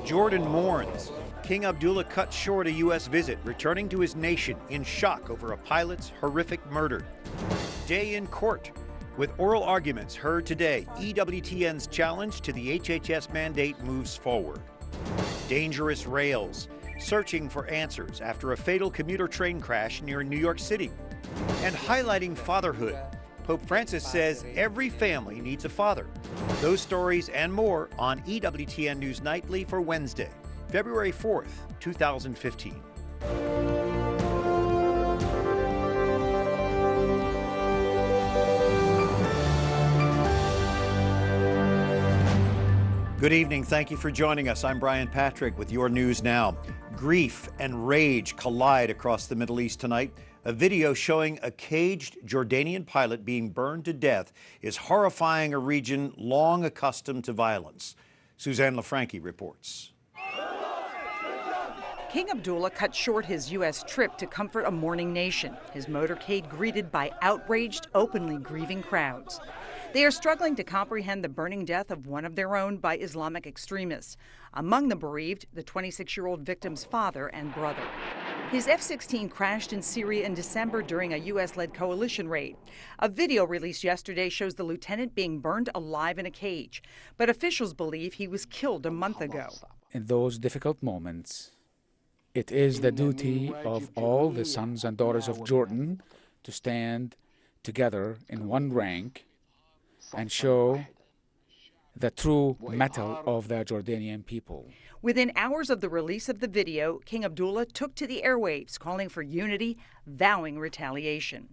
Jordan mourns. King Abdullah cut short a U.S. visit, returning to his nation in shock over a pilot's horrific murder. Day in court. With oral arguments heard today, EWTN's challenge to the HHS mandate moves forward. Dangerous rails. Searching for answers after a fatal commuter train crash near New York City. And highlighting fatherhood. Pope Francis says every family needs a father. Those stories and more on EWTN News Nightly for Wednesday, February 4th, 2015. Good evening. Thank you for joining us. I'm Brian Patrick with your news now. Grief and rage collide across the Middle East tonight. A video showing a caged Jordanian pilot being burned to death is horrifying a region long accustomed to violence. Suzanne LaFranchi reports. King Abdullah cut short his U.S. trip to comfort a mourning nation. His motorcade greeted by outraged, openly grieving crowds. They are struggling to comprehend the burning death of one of their own by Islamic extremists. Among the bereaved, the 26-year-old victim's father and brother. His F-16 crashed in Syria in December during a U.S.-led coalition raid. A video released yesterday shows the lieutenant being burned alive in a cage, but officials believe he was killed a month ago. In those difficult moments, it is the duty of all the sons and daughters of Jordan to stand together in one rank and show the true mettle of the Jordanian people. Within hours of the release of the video, King Abdullah took to the airwaves, calling for unity, vowing retaliation.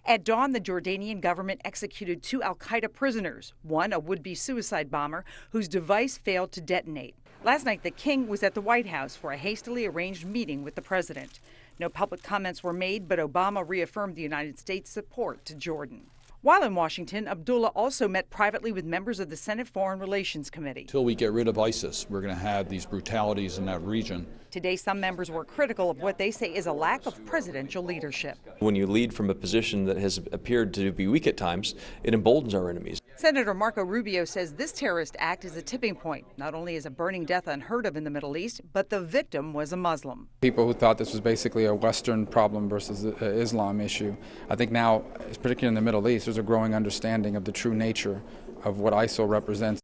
At dawn, the Jordanian government executed 2 al-Qaeda prisoners, one a would-be suicide bomber whose device failed to detonate. Last night, the king was at the White House for a hastily arranged meeting with the president. No public comments were made, but Obama reaffirmed the United States' support to Jordan. While in Washington, Abdullah also met privately with members of the Senate Foreign Relations Committee. Until we get rid of ISIS, we're going to have these brutalities in that region. Today, some members were critical of what they say is a lack of presidential leadership. When you lead from a position that has appeared to be weak at times, it emboldens our enemies. Senator Marco Rubio says this terrorist act is a tipping point. Not only is a burning death unheard of in the Middle East, but the victim was a Muslim. People who thought this was basically a Western problem versus an Islam issue, I think now, particularly in the Middle East, there's a growing understanding of the true nature of what ISIL represents.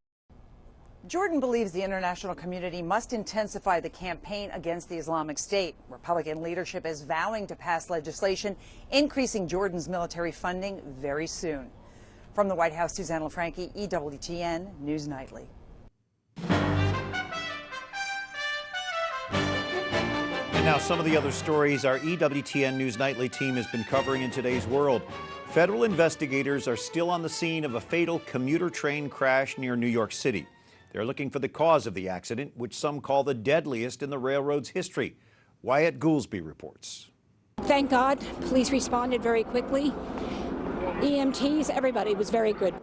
Jordan believes the international community must intensify the campaign against the Islamic State. Republican leadership is vowing to pass legislation increasing Jordan's military funding very soon. From the White House, Suzanne LaFranchi, EWTN News Nightly. And now some of the other stories our EWTN News Nightly team has been covering in today's world. Federal investigators are still on the scene of a fatal commuter train crash near New York City. They're looking for the cause of the accident, which some call the deadliest in the railroad's history. Wyatt Goolsby reports. Thank God, police responded very quickly. EMTs, everybody was very good.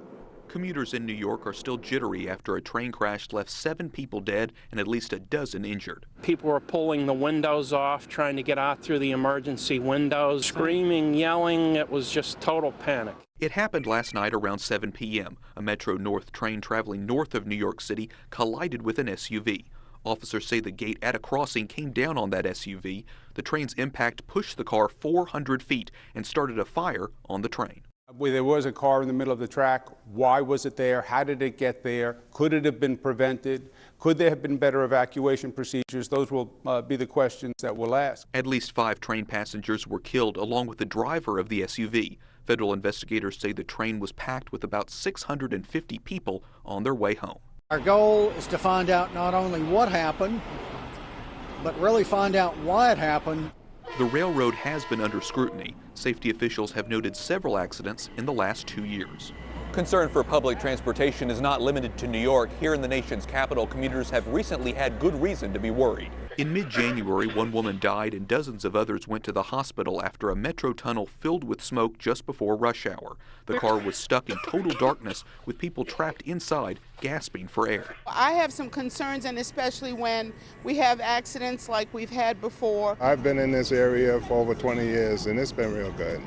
Commuters in New York are still jittery after a train crash left 7 people dead and at least a dozen injured. People were pulling the windows off, trying to get out through the emergency windows, screaming, yelling. It was just total panic. It happened last night around 7 p.m. A Metro North train traveling north of New York City collided with an SUV. Officers say the gate at a crossing came down on that SUV. The train's impact pushed the car 400 feet and started a fire on the train. There was a car in the middle of the track. Why was it there? How did it get there? Could it have been prevented? Could there have been better evacuation procedures? Those will be the questions that we'll ask. At least 5 train passengers were killed along with the driver of the SUV. Federal investigators say the train was packed with about 650 people on their way home. Our goal is to find out not only what happened, but really find out why it happened. The railroad has been under scrutiny. Safety officials have noted several accidents in the last 2 years. Concern for public transportation is not limited to New York. Here in the nation's capital, commuters have recently had good reason to be worried. In mid-January, 1 woman died and dozens of others went to the hospital after a metro tunnel filled with smoke just before rush hour. The car was stuck in total darkness with people trapped inside, gasping for air. I have some concerns, and especially when we have accidents like we've had before. I've been in this area for over 20 years, and it's been real good.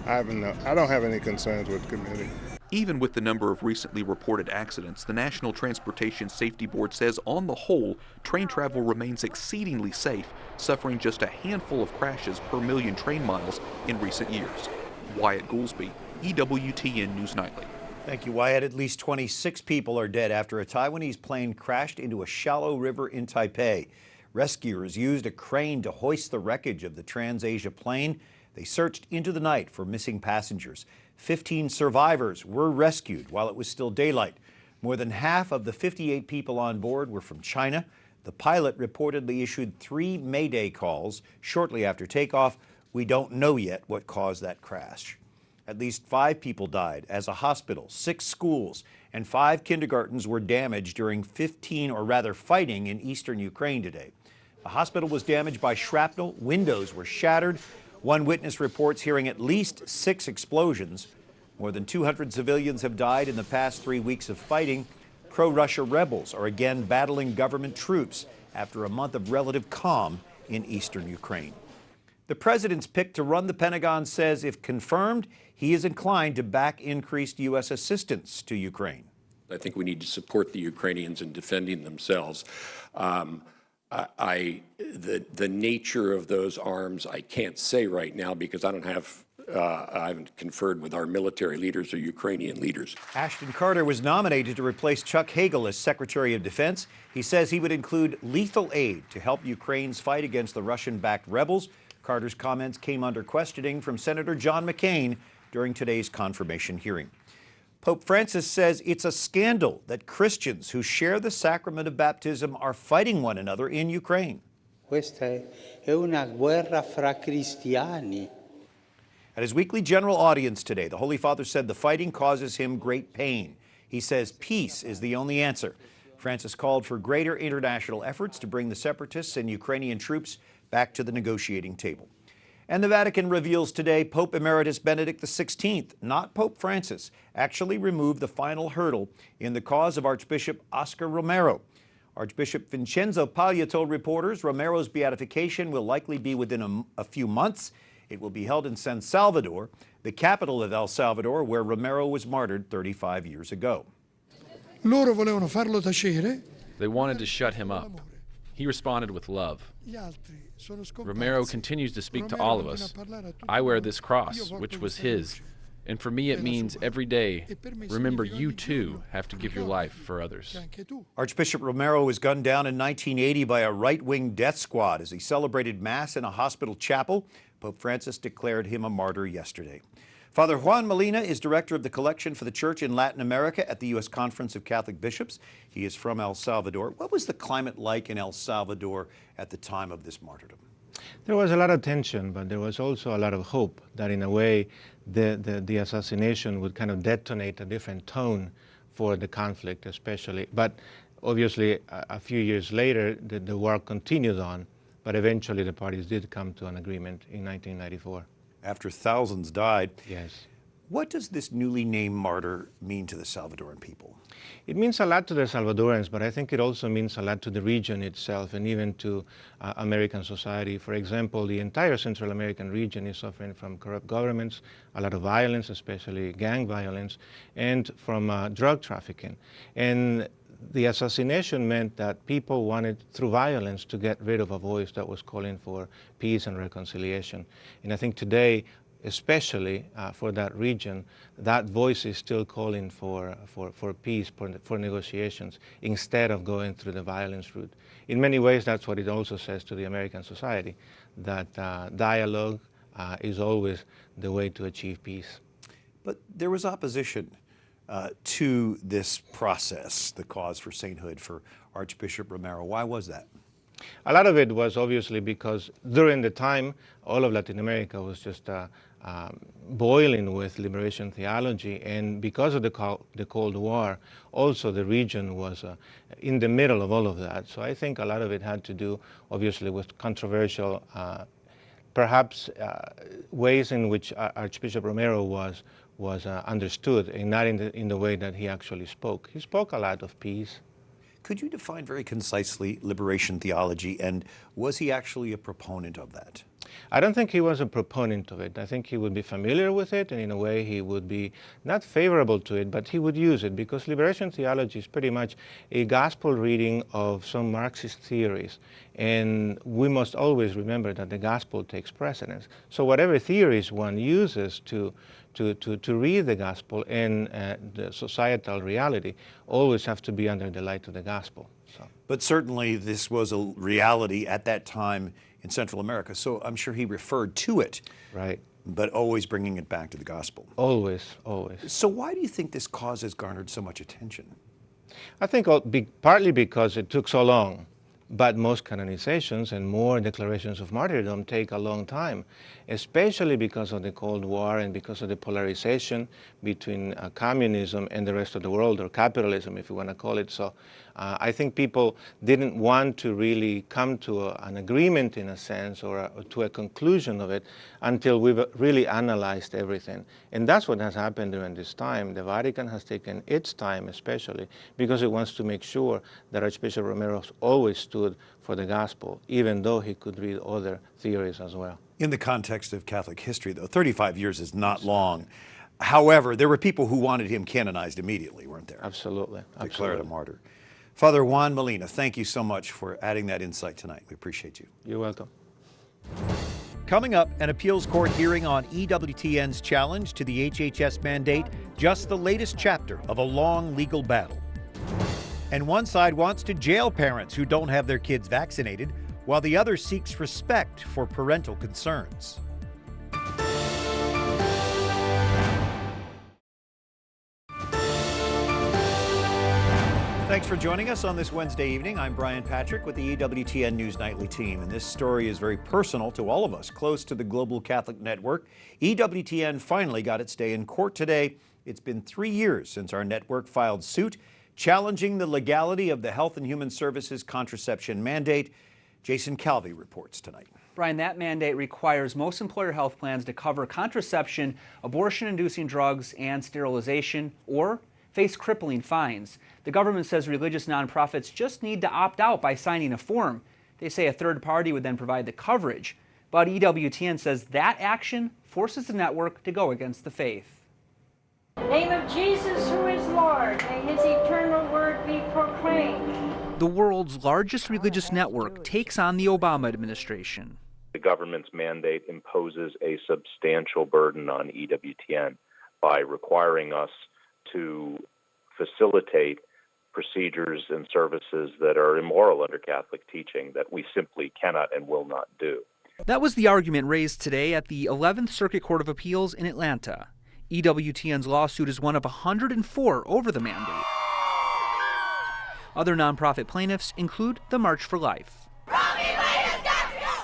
I don't have any concerns with the community. Even with the number of recently reported accidents, the National Transportation Safety Board says on the whole, train travel remains exceedingly safe, suffering just a handful of crashes per million train miles in recent years. Wyatt Goolsby, EWTN News Nightly. Thank you, Wyatt. At least 26 people are dead after a Taiwanese plane crashed into a shallow river in Taipei. Rescuers used a crane to hoist the wreckage of the Trans-Asia plane. They searched into the night for missing passengers. 15 survivors were rescued while it was still daylight. More than half of the 58 people on board were from China. The pilot reportedly issued 3 Mayday calls shortly after takeoff. We don't know yet what caused that crash. At least 5 people died as a hospital, 6 schools, and 5 kindergartens were damaged during fighting in eastern Ukraine today. The hospital was damaged by shrapnel, windows were shattered. One witness reports hearing at least 6 explosions. More than 200 civilians have died in the past 3 weeks of fighting. Pro-Russia rebels are again battling government troops after a month of relative calm in eastern Ukraine. The president's pick to run the Pentagon says if confirmed, he is inclined to back increased U.S. assistance to Ukraine. I think we need to support the Ukrainians in defending themselves. The nature of those arms I can't say right now because I haven't conferred with our military leaders or Ukrainian leaders. Ashton Carter was nominated to replace Chuck Hagel as Secretary of Defense. He says he would include lethal aid to help Ukraine's fight against the Russian-backed rebels. Carter's comments came under questioning from Senator John McCain during today's confirmation hearing. Pope Francis says it's a scandal that Christians who share the sacrament of baptism are fighting one another in Ukraine. Questa è una guerra fra cristiani. At his weekly general audience today, the Holy Father said the fighting causes him great pain. He says peace is the only answer. Francis called for greater international efforts to bring the separatists and Ukrainian troops back to the negotiating table. And the Vatican reveals today Pope Emeritus Benedict XVI, not Pope Francis, actually removed the final hurdle in the cause of Archbishop Oscar Romero. Archbishop Vincenzo Paglia told reporters Romero's beatification will likely be within a few months. It will be held in San Salvador, the capital of El Salvador, where Romero was martyred 35 years ago. Loro volevano farlo tacere. They wanted to shut him up. He responded with love. Romero continues to speak to all of us. I wear this cross, which was his, and for me it means every day, remember you too have to give your life for others. Archbishop Romero was gunned down in 1980 by a right-wing death squad as he celebrated Mass in a hospital chapel. Pope Francis declared him a martyr yesterday. Father Juan Molina is director of the Collection for the Church in Latin America at the U.S. Conference of Catholic Bishops. He is from El Salvador. What was the climate like in El Salvador at the time of this martyrdom? There was a lot of tension, but there was also a lot of hope that in a way the assassination would kind of detonate a different tone for the conflict especially. But obviously a few years later the war continued on, but eventually the parties did come to an agreement in 1994. After thousands died. Yes. What does this newly named martyr mean to the Salvadoran people? It means a lot to the Salvadorans, but I think it also means a lot to the region itself and even to American society. For example, the entire Central American region is suffering from corrupt governments, a lot of violence, especially gang violence, and from drug trafficking. And the assassination meant that people wanted, through violence, to get rid of a voice that was calling for peace and reconciliation. And I think today, especially for that region, that voice is still calling for peace, for negotiations, instead of going through the violence route. In many ways, that's what it also says to the American society, that dialogue is always the way to achieve peace. But there was opposition to this process, the cause for sainthood for Archbishop Romero. Why was that? A lot of it was obviously because during the time, all of Latin America was just boiling with liberation theology, and because of the Cold War, also the region was in the middle of all of that. So I think a lot of it had to do, obviously, with controversial, perhaps ways in which Archbishop Romero was understood, and not in the way that he actually spoke. He spoke a lot of peace. Could you define very concisely liberation theology, and was he actually a proponent of that? I don't think he was a proponent of it. I think he would be familiar with it, and in a way he would be not favorable to it, but he would use it, because liberation theology is pretty much a gospel reading of some Marxist theories. And we must always remember that the gospel takes precedence. So whatever theories one uses to read the gospel and the societal reality always have to be under the light of the gospel. So. But certainly this was a reality at that time in Central America, so I'm sure he referred to it. Right. But always bringing it back to the gospel. Always, always. So why do you think this cause has garnered so much attention? I think partly because it took so long. But most canonizations and more declarations of martyrdom take a long time, especially because of the Cold War and because of the polarization between communism and the rest of the world, or capitalism, if you want to call it so. I think people didn't want to really come to an agreement, in a sense, or to a conclusion of it until we've really analyzed everything. And that's what has happened during this time. The Vatican has taken its time, especially because it wants to make sure that Archbishop Romero always stood for the gospel, even though he could read other theories as well. In the context of Catholic history, though, 35 years is not long. However, there were people who wanted him canonized immediately, weren't there? Absolutely. Declared a martyr. Father Juan Molina, thank you so much for adding that insight tonight. We appreciate you. You're welcome. Coming up, an appeals court hearing on EWTN's challenge to the HHS mandate, just the latest chapter of a long legal battle. And one side wants to jail parents who don't have their kids vaccinated, while the other seeks respect for parental concerns. Thanks for joining us on this Wednesday evening. I'm Brian Patrick with the EWTN News Nightly team, and this story is very personal to all of us close to the global Catholic network. EWTN finally got its day in court today. It's been 3 years since our network filed suit challenging the legality of the Health and Human Services contraception mandate. Jason Calvi reports tonight. Brian, that mandate requires most employer health plans to cover contraception, abortion-inducing drugs, and sterilization, or face crippling fines. The government says religious nonprofits just need to opt out by signing a form. They say a third party would then provide the coverage. But EWTN says that action forces the network to go against the faith. In the name of Jesus, who is Lord, may his eternal word be proclaimed. The world's largest religious network takes on the Obama administration. The government's mandate imposes a substantial burden on EWTN by requiring us to facilitate procedures and services that are immoral under Catholic teaching that we simply cannot and will not do. That was the argument raised today at the 11th Circuit Court of Appeals in Atlanta. EWTN's lawsuit is one of 104 over the mandate. Other nonprofit plaintiffs include the March for Life.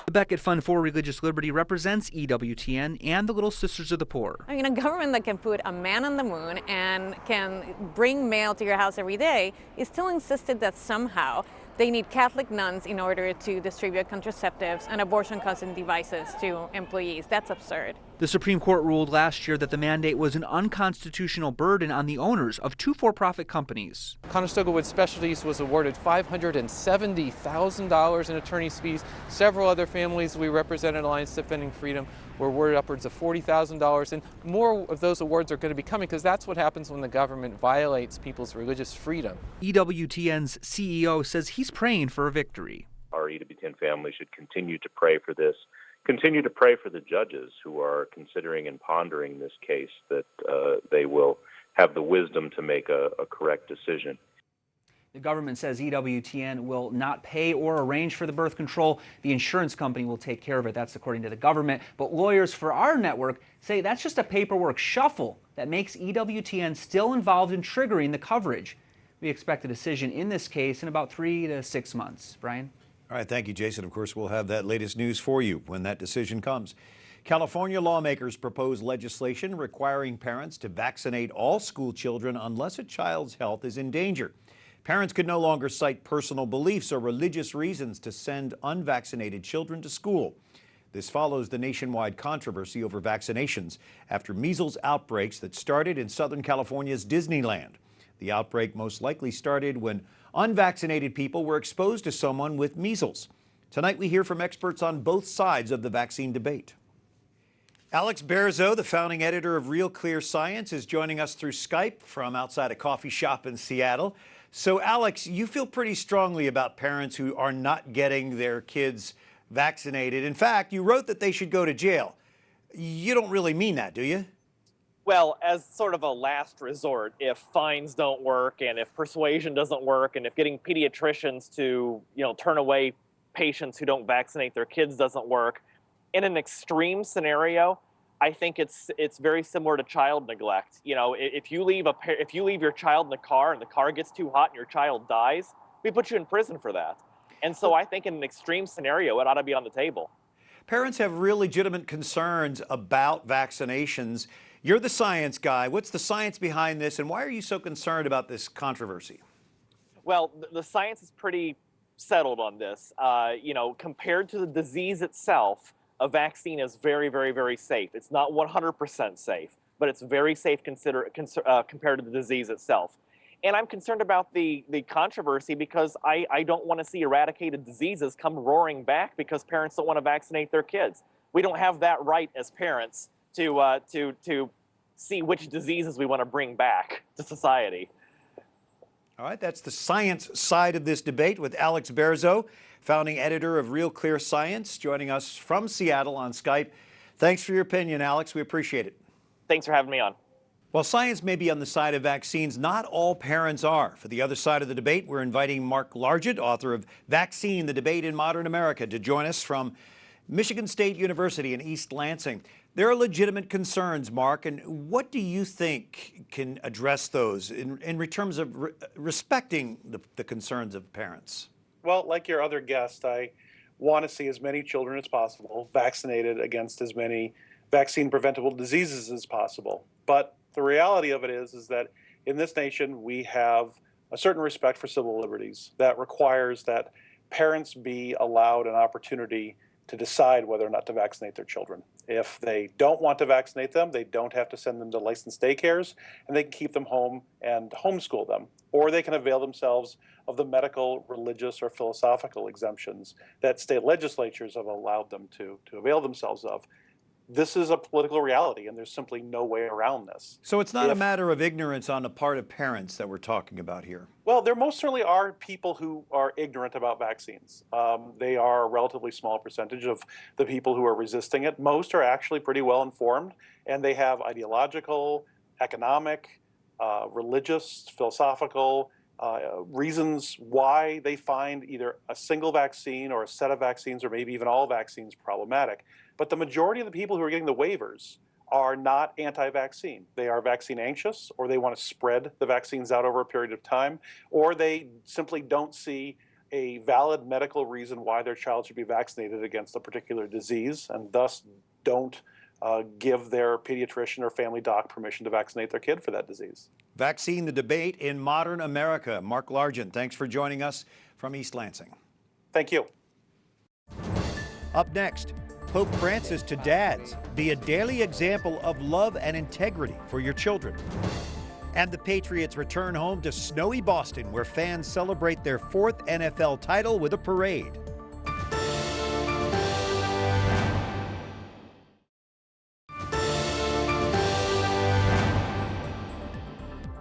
The Beckett Fund for Religious Liberty represents EWTN and the Little Sisters of the Poor. I mean, a government that can put a man on the moon and can bring mail to your house every day is still insisted that somehow they need Catholic nuns in order to distribute contraceptives and abortion-causing devices to employees. That's absurd. The Supreme Court ruled last year that the mandate was an unconstitutional burden on the owners of 2 for-profit companies. Conestoga Wood Specialties was awarded $570,000 in attorney's fees. Several other families we represent at Alliance Defending Freedom were awarded upwards of $40,000, and more of those awards are going to be coming because that's what happens when the government violates people's religious freedom. EWTN's CEO says he's praying for a victory. Our EWTN family should continue to pray for this. Continue to pray for the judges who are considering and pondering this case, that they will have the wisdom to make a correct decision. The government says EWTN will not pay or arrange for the birth control. The insurance company will take care of it. That's according to the government. But lawyers for our network say that's just a paperwork shuffle that makes EWTN still involved in triggering the coverage. We expect a decision in this case in about 3 to 6 months. Brian? All right, thank you, Jason. Of course, we'll have that latest news for you when that decision comes. California lawmakers propose legislation requiring parents to vaccinate all school children unless a child's health is in danger. Parents could no longer cite personal beliefs or religious reasons to send unvaccinated children to school. This follows the nationwide controversy over vaccinations after measles outbreaks that started in Southern California's Disneyland. The outbreak most likely started when unvaccinated people were exposed to someone with measles. Tonight we hear from experts on both sides of the vaccine debate. Alex Berzo, the founding editor of Real Clear Science, is joining us through Skype from outside a coffee shop in Seattle. So, Alex, you feel pretty strongly about parents who are not getting their kids vaccinated. In fact, you wrote that they should go to jail. You don't really mean that, do you? Well, as sort of a last resort, if fines don't work and if persuasion doesn't work and if getting pediatricians to, turn away patients who don't vaccinate their kids doesn't work, in an extreme scenario, I think it's very similar to child neglect. If you leave your child in the car and the car gets too hot and your child dies, we put you in prison for that. And so I think in an extreme scenario, it ought to be on the table. Parents have real legitimate concerns about vaccinations. You're the science guy. What's the science behind this, and why are you so concerned about this controversy? Well, the science is pretty settled on this. Compared to the disease itself, a vaccine is very, very, very safe. It's not 100% safe, but it's very safe compared to the disease itself. And I'm concerned about the controversy because I don't want to see eradicated diseases come roaring back because parents don't want to vaccinate their kids. We don't have that right as parents to see which diseases we want to bring back to society. All right, that's the science side of this debate with Alex Berzo, founding editor of Real Clear Science, joining us from Seattle on Skype. Thanks for your opinion, Alex. We appreciate it. Thanks for having me on. While science may be on the side of vaccines, not all parents are. For the other side of the debate, we're inviting Mark Largent, author of Vaccine, the Debate in Modern America, to join us from Michigan State University in East Lansing. There are legitimate concerns, Mark, and what do you think can address those in terms of respecting the concerns of parents? Well, like your other guest, I want to see as many children as possible vaccinated against as many vaccine-preventable diseases as possible. But the reality of it is that in this nation, we have a certain respect for civil liberties that requires that parents be allowed an opportunity to decide whether or not to vaccinate their children. If they don't want to vaccinate them, they don't have to send them to licensed daycares, and they can keep them home and homeschool them. Or they can avail themselves of the medical, religious, or philosophical exemptions that state legislatures have allowed them to avail themselves of. This is a political reality, and there's simply no way around this. So it's not a matter of ignorance on the part of parents that we're talking about here? Well, there most certainly are people who are ignorant about vaccines. They are a relatively small percentage of the people who are resisting it. Most are actually pretty well informed, and they have ideological, economic, religious, philosophical reasons why they find either a single vaccine or a set of vaccines or maybe even all vaccines problematic. But the majority of the people who are getting the waivers are not anti-vaccine. They are vaccine anxious, or they want to spread the vaccines out over a period of time, or they simply don't see a valid medical reason why their child should be vaccinated against a particular disease, and thus don't give their pediatrician or family doc permission to vaccinate their kid for that disease. Vaccine, the Debate in Modern America. Mark Largent, thanks for joining us from East Lansing. Thank you. Up next, Pope Francis to dads. Be a daily example of love and integrity for your children. And the Patriots return home to snowy Boston, where fans celebrate their 4th NFL title with a parade.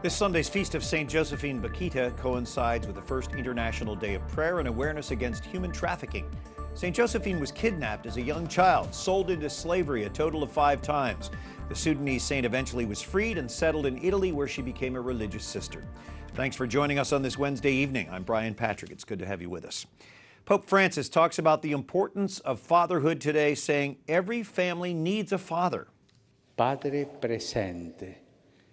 This Sunday's Feast of St. Josephine Bakhita coincides with the first International Day of Prayer and Awareness Against Human Trafficking. St. Josephine was kidnapped as a young child, sold into slavery a total of 5 times. The Sudanese saint eventually was freed and settled in Italy, where she became a religious sister. Thanks for joining us on this Wednesday evening. I'm Brian Patrick. It's good to have you with us. Pope Francis talks about the importance of fatherhood today, saying every family needs a father. Padre presente,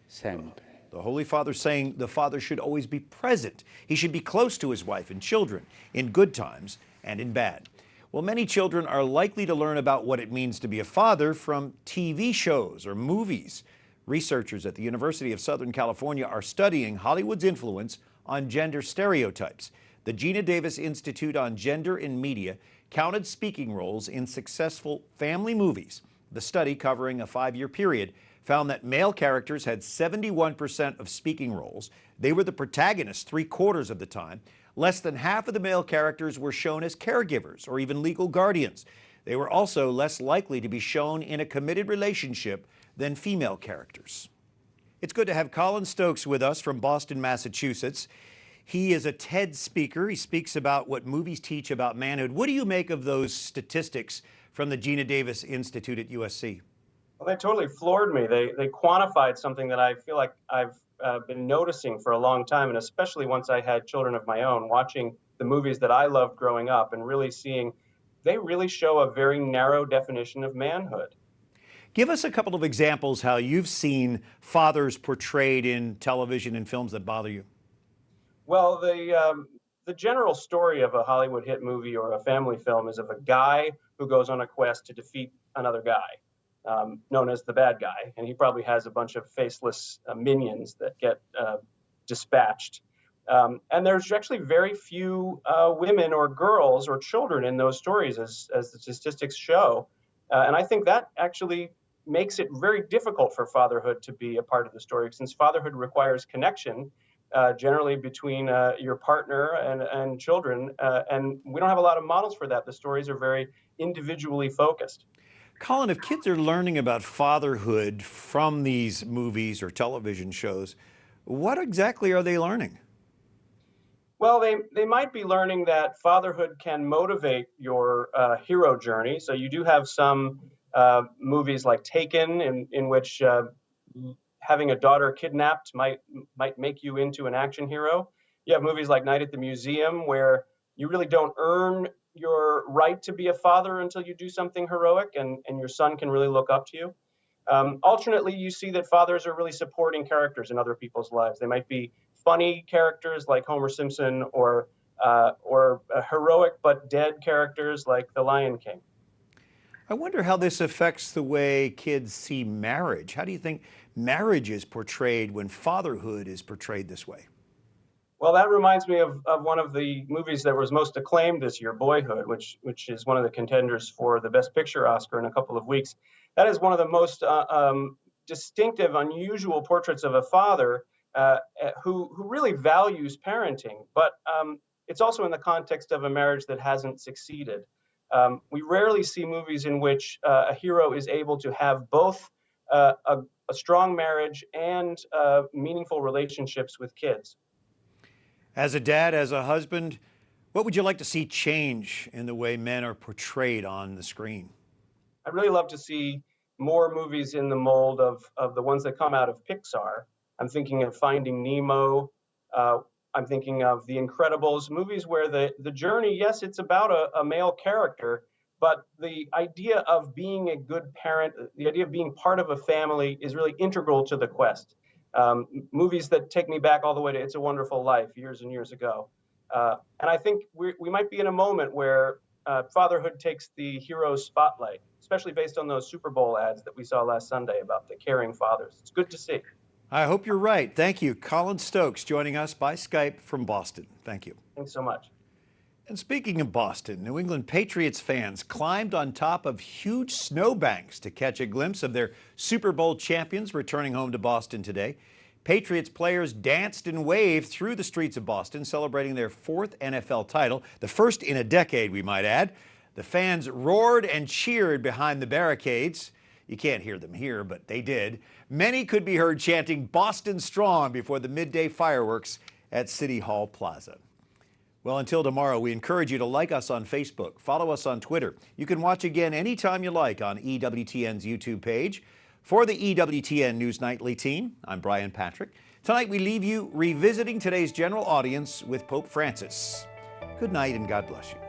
sempre. The Holy Father saying the father should always be present. He should be close to his wife and children in good times and in bad. Well, many children are likely to learn about what it means to be a father from TV shows or movies. Researchers at the University of Southern California are studying Hollywood's influence on gender stereotypes. The Gina Davis Institute on Gender in Media counted speaking roles in successful family movies. The study, covering a 5-year period, found that male characters had 71% of speaking roles. They were the protagonists 3/4 of the time. Less than half of the male characters were shown as caregivers or even legal guardians. They were also less likely to be shown in a committed relationship than female characters. It's good to have Colin Stokes with us from Boston, Massachusetts. He is a TED speaker. He speaks about what movies teach about manhood. What do you make of those statistics from the Gina Davis Institute at USC? Well, they totally floored me. They quantified something that I feel like I've been noticing for a long time, and especially once I had children of my own, watching the movies that I loved growing up and really seeing they really show a very narrow definition of manhood. Give us a couple of examples how you've seen fathers portrayed in television and films that bother you. Well, the general story of a Hollywood hit movie or a family film is of a guy who goes on a quest to defeat another guy, known as the bad guy, and he probably has a bunch of faceless minions that get dispatched. And there's actually very few women or girls or children in those stories, as the statistics show. And I think that actually makes it very difficult for fatherhood to be a part of the story, since fatherhood requires connection, generally between your partner and children. And we don't have a lot of models for that. The stories are very individually focused. Colin, if kids are learning about fatherhood from these movies or television shows, what exactly are they learning? Well, they might be learning that fatherhood can motivate your hero journey. So you do have some movies like Taken, in which having a daughter kidnapped might make you into an action hero. You have movies like Night at the Museum, where you really don't earn your right to be a father until you do something heroic, and your son can really look up to you. Alternately, you see that fathers are really supporting characters in other people's lives. They might be funny characters like Homer Simpson, or heroic but dead characters like The Lion King. I wonder how this affects the way kids see marriage. How do you think marriage is portrayed when fatherhood is portrayed this way? Well, that reminds me of one of the movies that was most acclaimed this year, Boyhood, which is one of the contenders for the Best Picture Oscar in a couple of weeks. That is one of the most distinctive, unusual portraits of a father who really values parenting, but it's also in the context of a marriage that hasn't succeeded. We rarely see movies in which a hero is able to have both a strong marriage and meaningful relationships with kids. As a dad, as a husband, what would you like to see change in the way men are portrayed on the screen? I'd really love to see more movies in the mold of the ones that come out of Pixar. I'm thinking of Finding Nemo. I'm thinking of The Incredibles, movies where the journey, yes, it's about a male character, but the idea of being a good parent, the idea of being part of a family is really integral to the quest. Movies that take me back all the way to It's a Wonderful Life years and years ago. And I think we might be in a moment where fatherhood takes the hero's spotlight, especially based on those Super Bowl ads that we saw last Sunday about the caring fathers. It's good to see. I hope you're right. Thank you. Colin Stokes joining us by Skype from Boston. Thank you. Thanks so much. And speaking of Boston, New England Patriots fans climbed on top of huge snowbanks to catch a glimpse of their Super Bowl champions returning home to Boston today. Patriots players danced and waved through the streets of Boston, celebrating their 4th NFL title, the first in a decade, we might add. The fans roared and cheered behind the barricades. You can't hear them here, but they did. Many could be heard chanting "Boston Strong" before the midday fireworks at City Hall Plaza. Well, until tomorrow, we encourage you to like us on Facebook, follow us on Twitter. You can watch again anytime you like on EWTN's YouTube page. For the EWTN News Nightly team, I'm Brian Patrick. Tonight, we leave you revisiting today's general audience with Pope Francis. Good night and God bless you.